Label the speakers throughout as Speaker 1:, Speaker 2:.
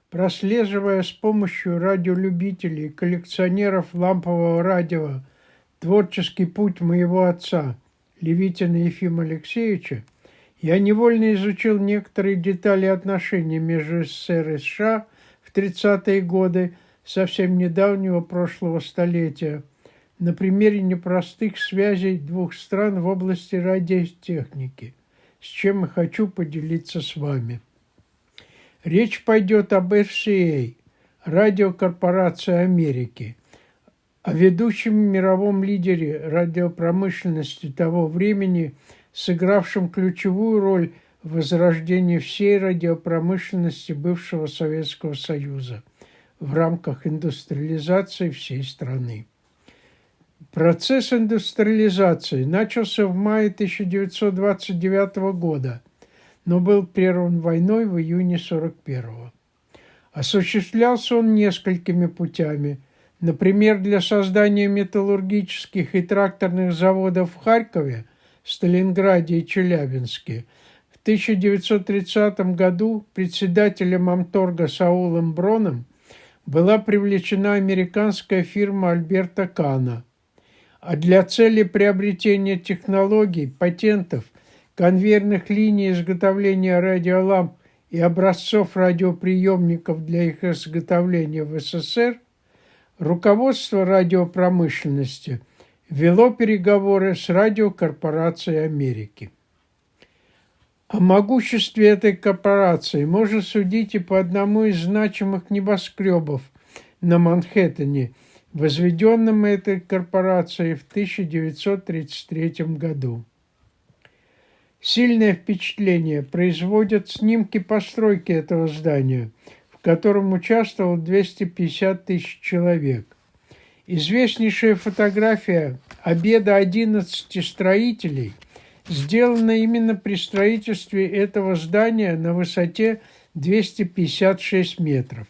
Speaker 1: прослеживая с помощью радиолюбителей и коллекционеров лампового радио творческий путь моего отца, Левитина Ефима Алексеевича, я невольно изучил некоторые детали отношений между СССР и США в 30-е годы совсем недавнего прошлого столетия на примере непростых связей двух стран в области радиотехники, с чем и хочу поделиться с вами. Речь пойдет об RCA, Радиокорпорации Америки, о ведущем мировом лидере радиопромышленности того времени, сыгравшем ключевую роль в возрождении всей радиопромышленности бывшего Советского Союза в рамках индустриализации всей страны. Процесс индустриализации начался в мае 1929 года, но был прерван войной в июне 1941. Осуществлялся он несколькими путями. Например, для создания металлургических и тракторных заводов в Харькове, Сталинграде и Челябинске в 1930 году председателем Амторга Саулом Броном была привлечена американская фирма Альберта Кана, а для цели приобретения технологий, патентов, конвейерных линий изготовления радиоламп и образцов радиоприемников для их изготовления в СССР, руководство радиопромышленности вело переговоры с Радиокорпорацией Америки. О могуществе этой корпорации можно судить и по одному из значимых небоскребов на Манхэттене, возведенном этой корпорацией в 1933 году. Сильное впечатление производят снимки постройки этого здания, в котором участвовало 250 тысяч человек. Известнейшая фотография обеда 11 строителей сделана именно при строительстве этого здания на высоте 256 метров.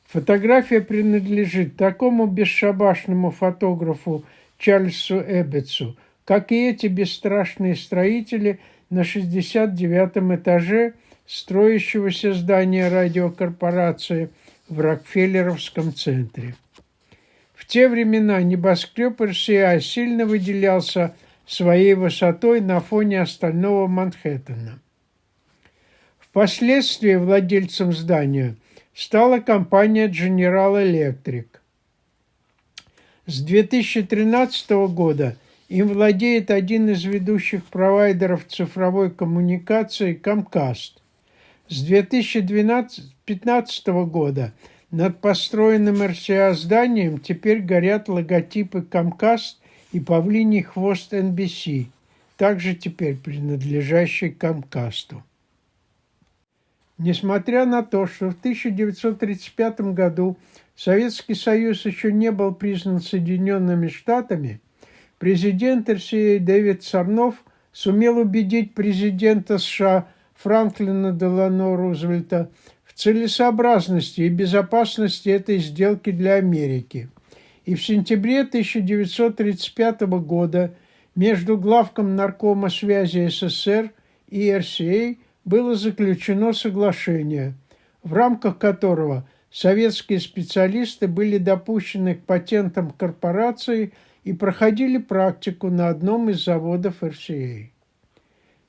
Speaker 1: Фотография принадлежит такому бесшабашному фотографу Чарльзу Эббетсу, как и эти бесстрашные строители на 69-м этаже строящегося здания радиокорпорации в Рокфеллеровском центре. В те времена небоскреб RCA сильно выделялся своей высотой на фоне остального Манхэттена. Впоследствии владельцем здания стала компания General Electric. С 2013 года им владеет один из ведущих провайдеров цифровой коммуникации Comcast. С 2015 года над построенным RCA зданием теперь горят логотипы Comcast и павлиний хвост NBC, также теперь принадлежащий Comcast. Несмотря на то, что в 1935 году Советский Союз еще не был признан Соединенными Штатами, президент RCA Дэвид Сарнофф сумел убедить президента США Франклина Делано Рузвельта в целесообразности и безопасности этой сделки для Америки. И в сентябре 1935 года между главком Наркома связи СССР и RCA было заключено соглашение, в рамках которого советские специалисты были допущены к патентам корпорации и проходили практику на одном из заводов RCA.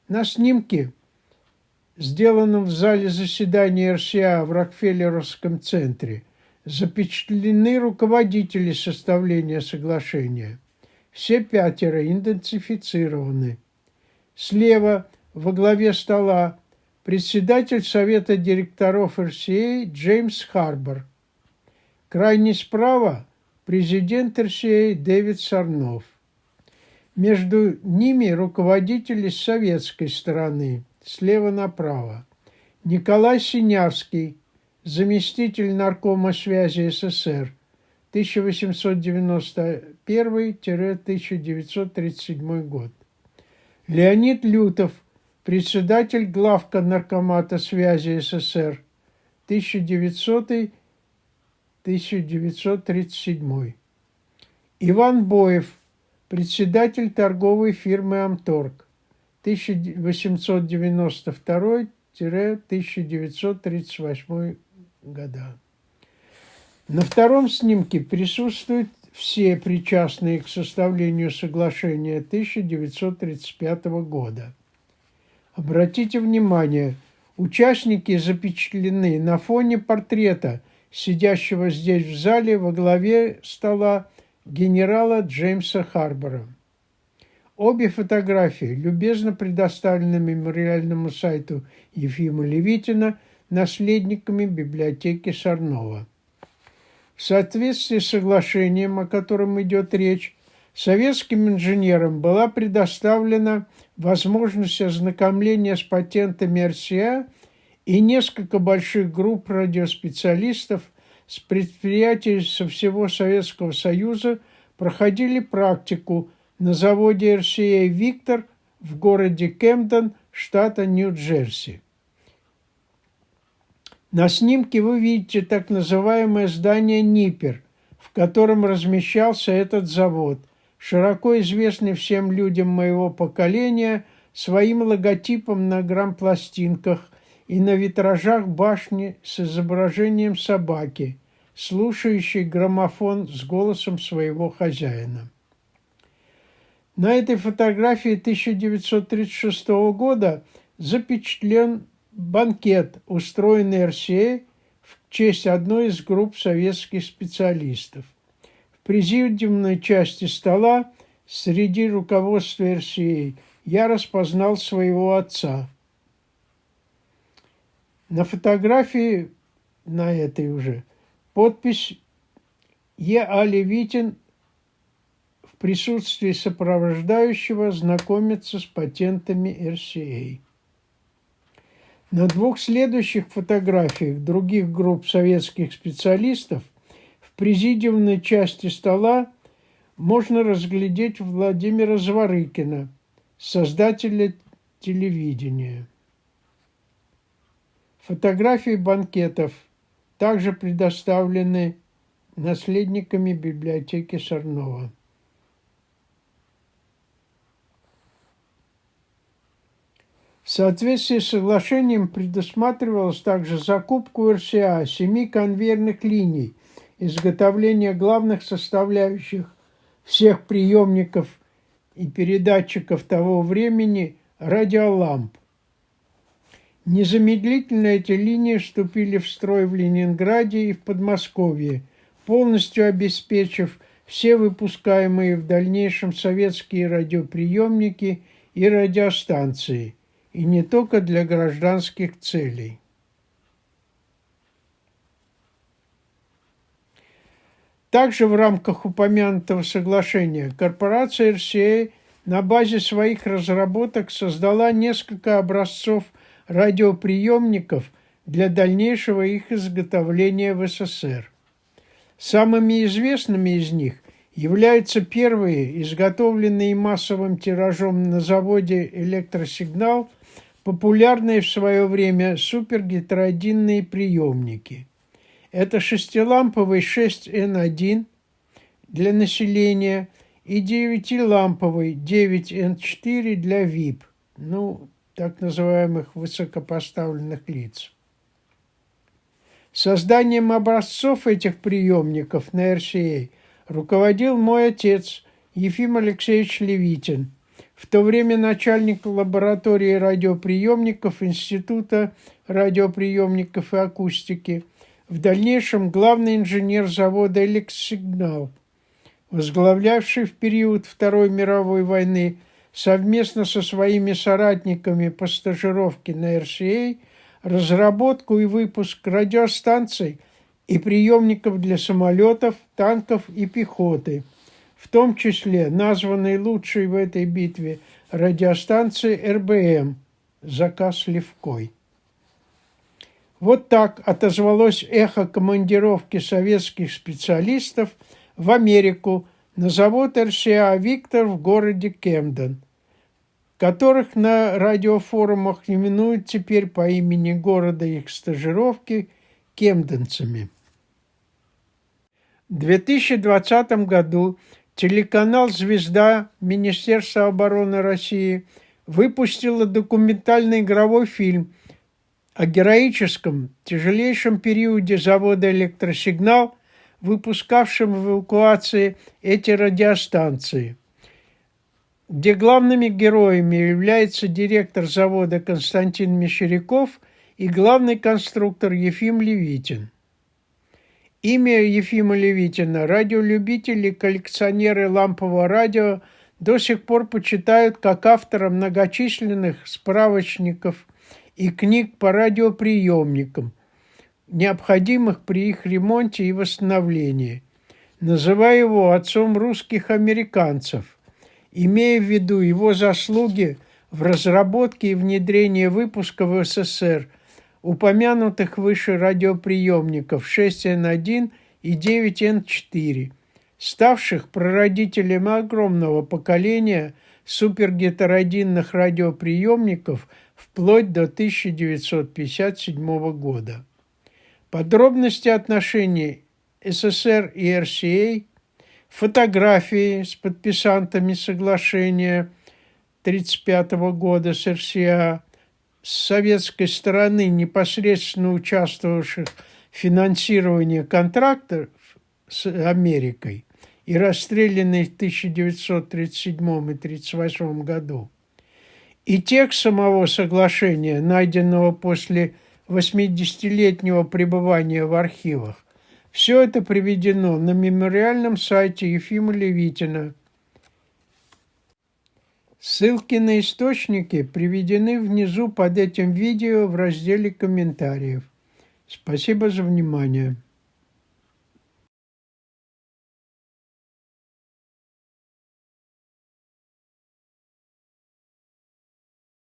Speaker 1: На снимке, сделанном в зале заседания RCA в Рокфеллеровском центре, запечатлены руководители составления соглашения. Все 5 идентифицированы. Слева во главе стола председатель Совета директоров RCA Джеймс Харбор. Крайне справа президент RCA Дэвид Сарнофф. Между ними руководители с советской стороны, слева направо. Николай Синявский, заместитель Наркома связи СССР, 1891-1937 год. Леонид Лютов, председатель главка Наркомата связи СССР, 1900-1937. Иван Боев, председатель торговой фирмы Амторг, 1892-1938 года. На втором снимке присутствуют все причастные к составлению соглашения 1935 года. Обратите внимание, участники запечатлены на фоне портрета, сидящего здесь в зале во главе стола генерала Джеймса Харбора. Обе фотографии любезно предоставлены мемориальному сайту Ефима Левитина наследниками библиотеки Сорнова. В соответствии с соглашением, о котором идет речь, советским инженерам была предоставлена возможность ознакомления с патентами РСА, и несколько больших групп радиоспециалистов с предприятий со всего Советского Союза проходили практику на заводе РСА «Виктор» в городе Кемден, штата Нью-Джерси. На снимке вы видите так называемое здание «Ниппер», в котором размещался этот завод, широко известный всем людям моего поколения своим логотипом на грампластинках и на витражах башни с изображением собаки, слушающей граммофон с голосом своего хозяина. На этой фотографии 1936 года запечатлен банкет, устроенный РСА в честь одной из групп советских специалистов. В президиумной части стола среди руководства РСА я распознал своего отца. На фотографии, на этой уже, подпись Е.А. Левитин в присутствии сопровождающего знакомится с патентами РСА. На двух следующих фотографиях других групп советских специалистов в президиумной части стола можно разглядеть Владимира Зворыкина, создателя телевидения. Фотографии банкетов также предоставлены наследниками библиотеки Сорнова. В соответствии с соглашением предусматривалась также закупку РСА 7 конвейерных линий, изготовление главных составляющих всех приемников и передатчиков того времени радиоламп. Незамедлительно эти линии вступили в строй в Ленинграде и в Подмосковье, полностью обеспечив все выпускаемые в дальнейшем советские радиоприемники и радиостанции, и не только для гражданских целей. Также в рамках упомянутого соглашения корпорация РСА на базе своих разработок создала несколько образцов радиоприемников для дальнейшего их изготовления в СССР. Самыми известными из них являются первые, изготовленные массовым тиражом на заводе «Электросигнал», популярные в свое время супергетеродинные приемники. Это шестиламповый 6N1 для населения и 9-ламповый 9N4 для VIP, так называемых высокопоставленных лиц. Созданием образцов этих приемников на РСА руководил мой отец Ефим Алексеевич Левитин, в то время начальник лаборатории радиоприемников Института радиоприемников и акустики, в дальнейшем главный инженер завода «Электросигнал», возглавлявший в период Второй мировой войны совместно со своими соратниками по стажировке на РСА разработку и выпуск радиостанций и приемников для самолетов, танков и пехоты, в том числе названной лучшей в этой битве радиостанции РБМ «Заказ Левкой». Вот так отозвалось эхо командировки советских специалистов в Америку на завод РСА «Виктор» в городе Кемден, которых на радиофорумах именуют теперь по имени города их стажировки кемденцами. В 2020 году телеканал «Звезда» Министерства обороны России выпустила документальный игровой фильм о героическом, тяжелейшем периоде завода «Электросигнал», выпускавшем в эвакуации эти радиостанции, где главными героями является директор завода Константин Мещеряков и главный конструктор Ефим Левитин. Имя Ефима Левитина радиолюбители и коллекционеры лампового радио до сих пор почитают как автора многочисленных справочников и книг по радиоприемникам, необходимых при их ремонте и восстановлении, называя его отцом русских американцев, имея в виду его заслуги в разработке и внедрении выпуска в СССР упомянутых выше радиоприемников 6Н1 и 9Н4, ставших прародителем огромного поколения супергетеродинных радиоприемников вплоть до 1957 года. Подробности отношений СССР и РСА, фотографии с подписантами соглашения 1935 года с РСА, с советской стороны, непосредственно участвовавших в финансировании контрактов с Америкой и расстрелянной в 1937 и 1938 году, и текст самого соглашения, найденного после 80-летнего пребывания в архивах, все это приведено на мемориальном сайте Ефима Левитина. Ссылки на источники приведены внизу под этим видео в разделе комментариев. Спасибо за внимание.